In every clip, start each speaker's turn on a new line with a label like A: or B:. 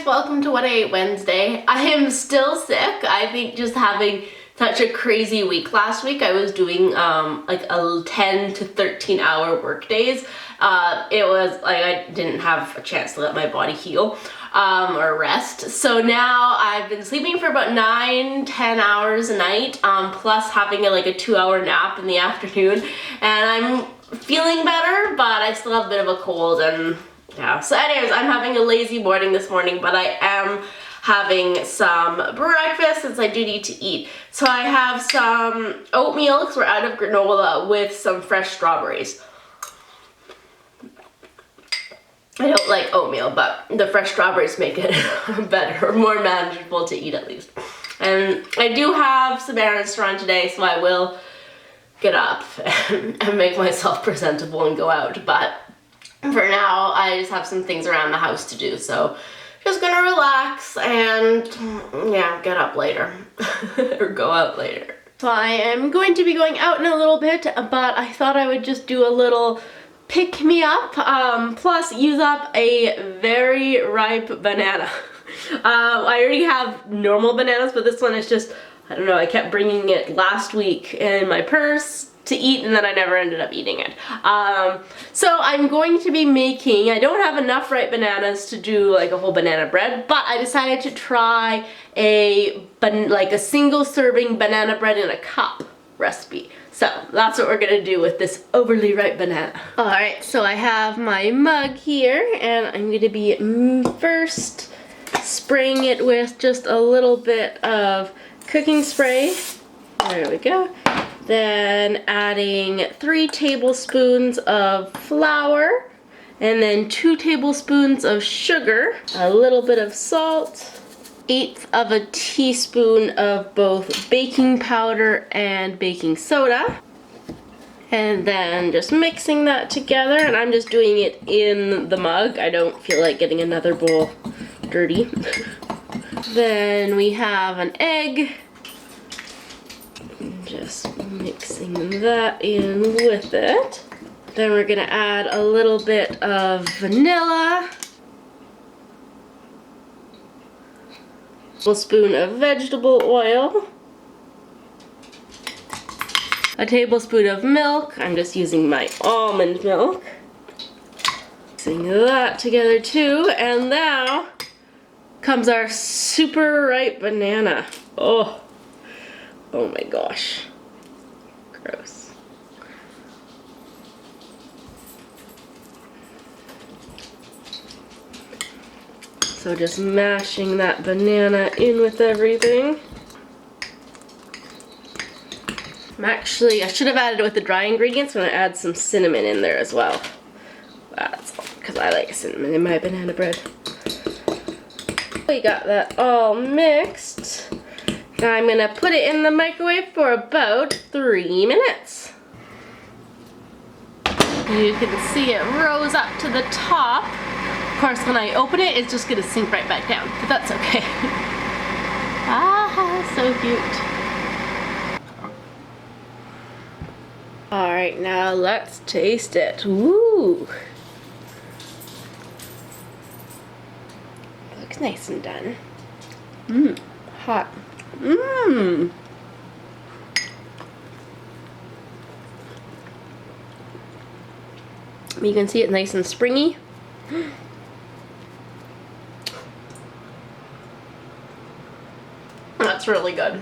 A: welcome to What I Ate Wednesday. I am still sick. I think just having such a crazy week last week. I was doing like a 10 to 13 hour work days. It was like I didn't have a chance to let my body heal or rest. So now I've been sleeping for about 9-10 hours a night, plus having like a 2-hour nap in the afternoon, and I'm feeling better, but I still have a bit of a cold. And yeah, so anyways, I'm having a lazy morning this morning, but I am having some breakfast since I do need to eat. So I have some oatmeal because we're out of granola with some fresh strawberries. I don't like oatmeal, but the fresh strawberries make it better, or more manageable to eat at least. And I do have some errands to run today, so I will get up and make myself presentable and go out. But for now, I just have some things around the house to do, so just gonna relax and yeah, get up later or go out later. So I am going to be going out in a little bit, but I thought I would just do a little pick me up, plus use up a very ripe banana. I already have normal bananas, but this one is just, I don't know, I kept bringing it last week in my purse to eat, and then I never ended up eating it. So I'm going to be making, I don't have enough ripe bananas to do like a whole banana bread, but I decided to try like a single serving banana bread in a cup recipe. So that's what we're gonna do with this overly ripe banana. All right, so I have my mug here, and I'm gonna be first spraying it with just a little bit of cooking spray. There we go. Then adding 3 tablespoons of flour, and then 2 tablespoons of sugar, a little bit of salt, 1/8 of a teaspoon of both baking powder and baking soda, and then just mixing that together. And I'm just doing it in the mug. I don't feel like getting another bowl dirty. Then we have an egg. Just mixing that in with it. Then we're gonna add a little bit of vanilla, a tablespoon of vegetable oil, a tablespoon of milk. I'm just using my almond milk. Mixing that together too, and now comes our super ripe banana. Oh my gosh. Gross. So just mashing that banana in with everything. Actually, I should have added it with the dry ingredients. I'm gonna add some cinnamon in there as well. That's because I like cinnamon in my banana bread. We got that all mixed. Now I'm gonna put it in the microwave for about 3 minutes. You can see it rose up to the top. Of course, when I open it, it's just gonna sink right back down, but that's okay. Ah, so cute. All right, now let's taste it. Ooh. Looks nice and done. Hot. You can see it nice and springy. That's really good.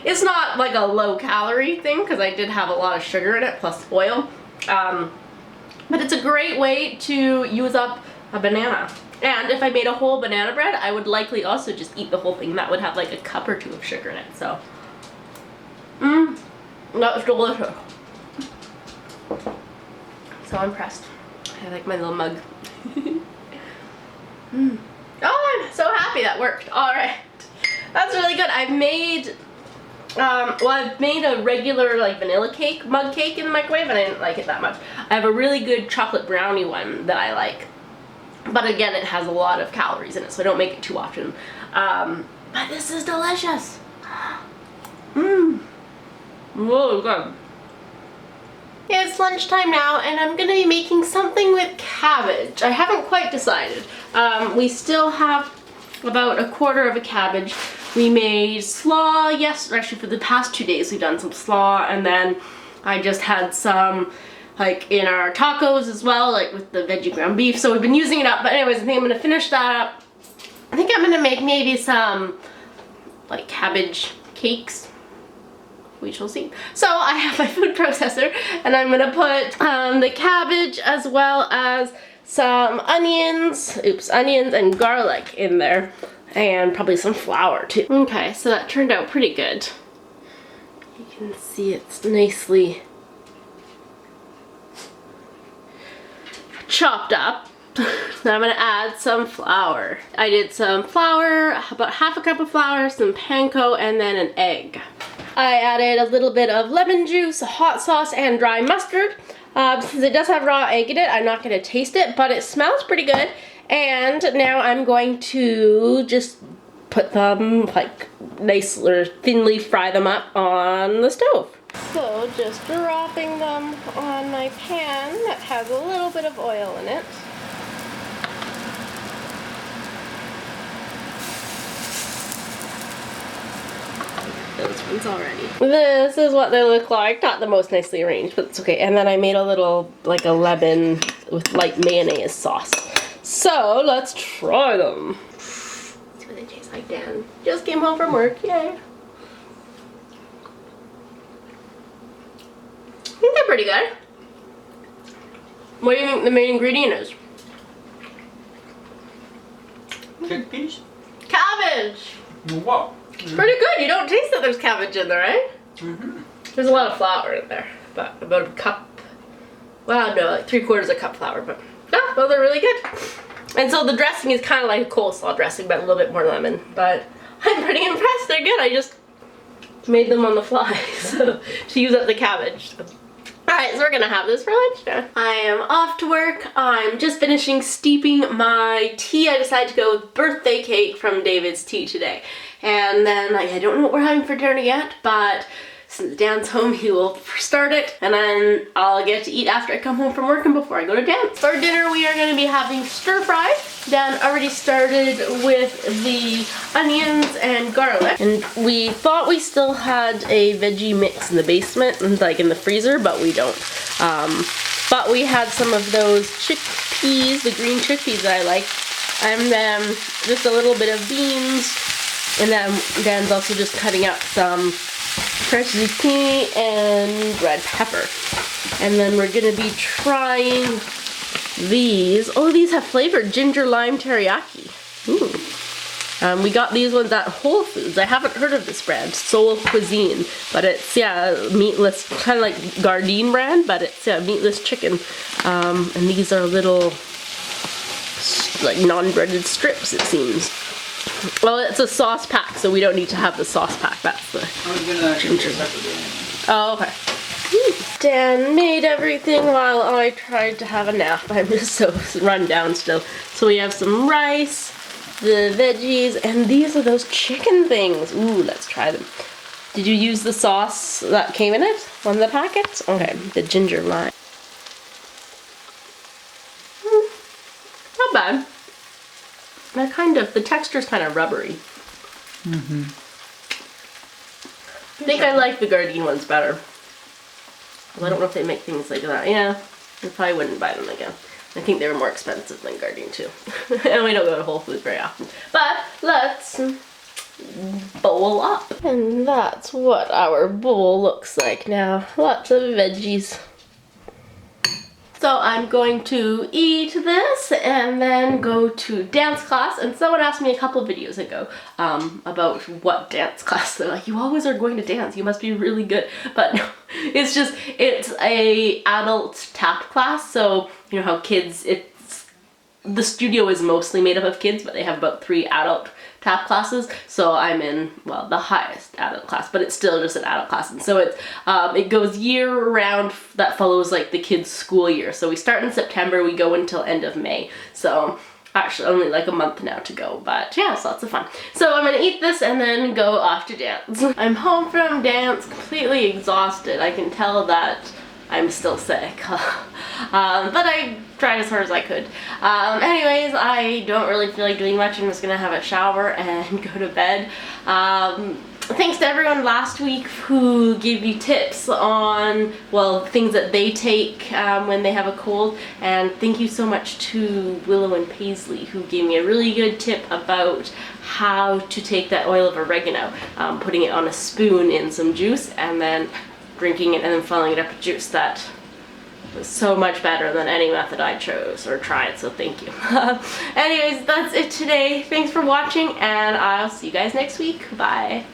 A: It's not like a low calorie thing because I did have a lot of sugar in it plus oil, but it's a great way to use up a banana. And if I made a whole banana bread, I would likely also just eat the whole thing. That would have like a cup or 2 of sugar in it. So, that's delicious. So impressed. I like my little mug. Oh, I'm so happy that worked. All right, that's really good. I've made, I've made a regular like vanilla cake, mug cake in the microwave, and I didn't like it that much. I have a really good chocolate brownie one that I like. But again, it has a lot of calories in it, so I don't make it too often. But this is delicious. Really good. It's lunchtime now, and I'm gonna be making something with cabbage. I haven't quite decided. We still have about a quarter of a cabbage. We made slaw, yes, actually for the past 2 days we've done some slaw, and then I just had some like in our tacos as well, like with the veggie ground beef, so we've been using it up. But anyways, I think I'm gonna finish that up. I think I'm gonna make maybe some like cabbage cakes. We shall see. So I have my food processor and I'm gonna put the cabbage as well as some onions and garlic in there, and probably some flour too. Okay, so that turned out pretty good. You can see it's nicely chopped up. Now I'm gonna add some flour. I did some flour, about half a cup of flour, some panko, and then an egg. I added a little bit of lemon juice, hot sauce, and dry mustard. Since it does have raw egg in it, I'm not gonna taste it, but it smells pretty good. And now I'm going to just put them like nice or thinly fry them up on the stove. So just dropping them on my pan that has a little bit of oil in it. Those ones already. This is what they look like. Not the most nicely arranged, but it's okay. And then I made a little, like a lemon with light mayonnaise sauce. So let's try them. Let's see what they taste like. Dan just came home from work. Yay. I think they're pretty good. What do you think the main ingredient is?
B: Chickpeas?
A: Cabbage!
B: Wow.
A: It's pretty good. You don't taste that there's cabbage in there, right?
B: Mm-hmm.
A: There's a lot of flour in there, but about a cup. Well, no, like 3/4 cup flour, but yeah, well, they're really good. And so the dressing is kind of like a coleslaw dressing, but a little bit more lemon. But I'm pretty impressed. They're good. I just made them on the fly, so to use up the cabbage. So. Alright, so we're gonna have this for lunch now. I am off to work. I'm just finishing steeping my tea. I decided to go with birthday cake from David's Tea today. And then I don't know what we're having for dinner yet, but since Dan's home, he will start it, and then I'll get to eat after I come home from work and before I go to dance. For dinner, we are going to be having stir fry. Dan already started with the onions and garlic, and we thought we still had a veggie mix in the basement, like in the freezer, but we don't. But we had some of those chickpeas, the green chickpeas that I like, and then just a little bit of beans, and then Dan's also just cutting up some fresh zucchini and red pepper. And then we're gonna be trying these. Oh, these have flavored ginger lime teriyaki. Ooh. We got these ones at Whole Foods. I haven't heard of this brand, Soul Cuisine, but it's, yeah, meatless, kind of like Gardein brand, but it's, yeah, meatless chicken. And these are little, like, non-breaded strips, it seems. Well, it's a sauce pack, so we don't need to have the sauce pack. That's the ginger. Oh, okay. Dan made everything while I tried to have a nap. I'm just so run down still. So we have some rice, the veggies, and these are those chicken things. Ooh, let's try them. Did you use the sauce that came in it? One of the packets? Okay, the ginger lime. Not bad. They're kind of, the texture's kind of rubbery. Mm-hmm. I think I like the Gardein ones better. Well, I don't know if they make things like that. Yeah, I probably wouldn't buy them again. I think they were more expensive than Gardein too. And we don't go to Whole Foods very often. But let's bowl up. And that's what our bowl looks like now. Lots of veggies. So I'm going to eat this and then go to dance class. And someone asked me a couple of videos ago about what dance class. They're like, you always are going to dance. You must be really good. But no, it's just, it's a adult tap class. So you know how kids, the studio is mostly made up of kids, but they have about 3 adult tap classes. So I'm in, well, the highest adult class, but it's still just an adult class. And so it's, it goes year round. That follows like the kids' school year. So we start in September, we go until end of May. So actually only like a month now to go, but yeah, it's lots of fun. So I'm gonna eat this and then go off to dance. I'm home from dance, completely exhausted. I can tell that I'm still sick. But I tried as hard as I could. Anyways, I don't really feel like doing much. I'm just gonna have a shower and go to bed. Thanks to everyone last week who gave you tips on, well, things that they take when they have a cold. And thank you so much to Willow and Paisley who gave me a really good tip about how to take that oil of oregano, putting it on a spoon in some juice and then drinking it and then filling it up with juice. That was so much better than any method I chose or tried, so thank you. Anyways, that's it today. Thanks for watching, and I'll see you guys next week. Bye.